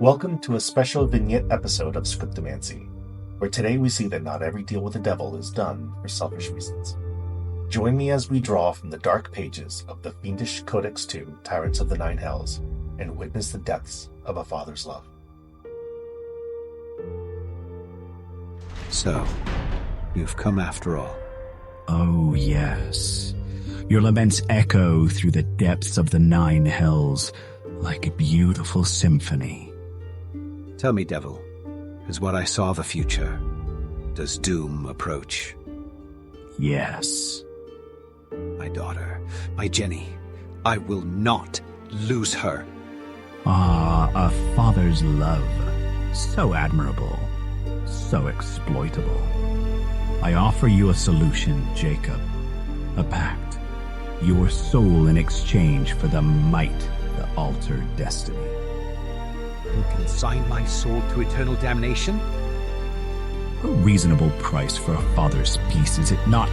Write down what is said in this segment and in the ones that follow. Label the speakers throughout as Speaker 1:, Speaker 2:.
Speaker 1: Welcome to a special vignette episode of Scriptomancy, where today we see that not every deal with the devil is done for selfish reasons. Join me as we draw from the dark pages of the Fiendish Codex 2, Tyrants of the Nine Hells, and witness the depths of a father's love.
Speaker 2: So, you've come after all.
Speaker 3: Oh, yes. Your laments echo through the depths of the Nine Hells like a beautiful symphony.
Speaker 2: Tell me, devil, is what I saw the future? Does doom approach?
Speaker 3: Yes.
Speaker 2: My daughter, my Jenny, I will not lose her.
Speaker 3: Ah, a father's love. So admirable. So exploitable. I offer you a solution, Jacob. A pact. Your soul in exchange for the might that altered destiny.
Speaker 2: You consign my soul to eternal damnation?
Speaker 3: A reasonable price for a father's peace, is it not?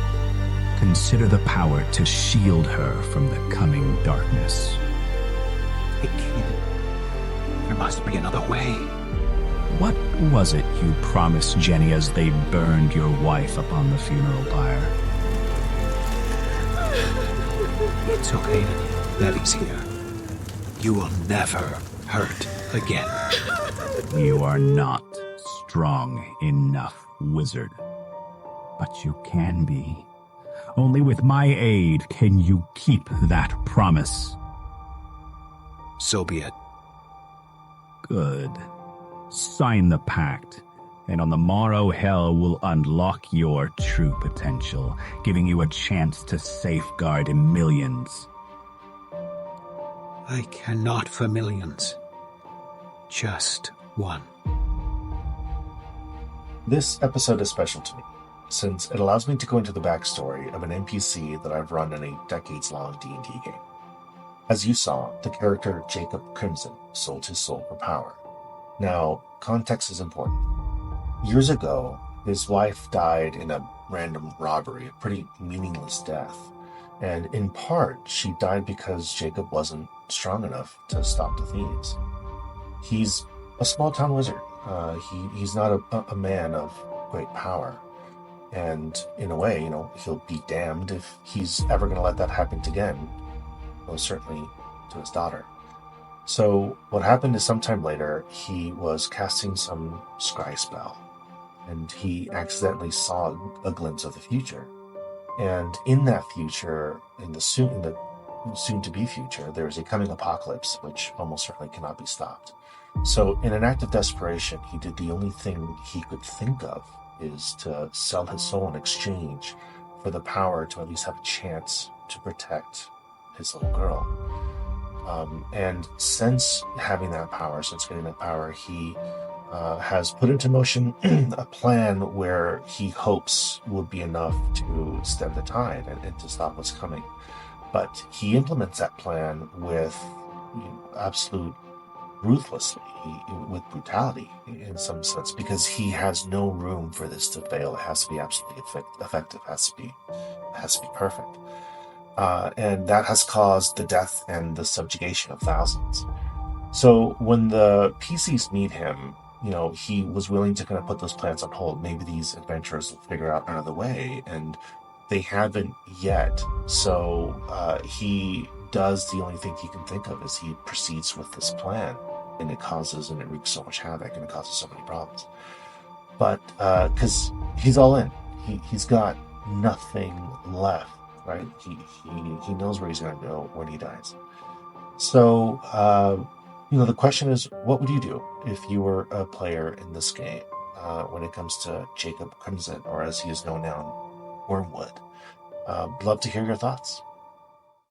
Speaker 3: Consider the power to shield her from the coming darkness.
Speaker 2: I can't. There must be another way.
Speaker 3: What was it you promised Jenny as they burned your wife upon the funeral pyre?
Speaker 2: It's okay. Daddy's here. You will never hurt again.
Speaker 3: You are not strong enough, wizard. But you can be. Only with my aid can you keep that promise.
Speaker 2: So be it.
Speaker 3: Good. Sign the pact, and on the morrow hell will unlock your true potential, giving you a chance to safeguard millions.
Speaker 2: I cannot for millions. Just one.
Speaker 1: This episode is special to me, since it allows me to go into the backstory of an NPC that I've run in a decades-long D&D game. As you saw, the character Jacob Crimson sold his soul for power. Now, context is important. Years ago, his wife died in a random robbery, a pretty meaningless death. And in part, she died because Jacob wasn't strong enough to stop the thieves. He's a small-town wizard. He's not a man of great power. And in a way, he'll be damned if he's ever going to let that happen again. Most certainly to his daughter. So what happened is sometime later, he was casting some scry spell. And he accidentally saw a glimpse of the future. And in that future, in the soon-to-be future, there is a coming apocalypse, which almost certainly cannot be stopped. So in an act of desperation, he did the only thing he could think of, is to sell his soul in exchange for the power to at least have a chance to protect his little girl. And since having that power, since getting that power, he has put into motion a plan where he hopes would be enough to stem the tide and to stop what's coming. But he implements that plan with absolute ruthlessly, with brutality in some sense, because he has no room for this to fail. It has to be absolutely effective. It has to be perfect. And that has caused the death and the subjugation of thousands. So when the PCs meet him, he was willing to kind of put those plans on hold. Maybe these adventurers will figure out another way, and they haven't yet. So he does the only thing he can think of is he proceeds with this plan, and it wreaks so much havoc, and it causes so many problems. But because he's all in, he's got nothing left, right? He knows where he's going to go when he dies. So the question is, what would you do if you were a player in this game when it comes to Jacob Crimson, or as he is known now, Wormwood? Love to hear your thoughts.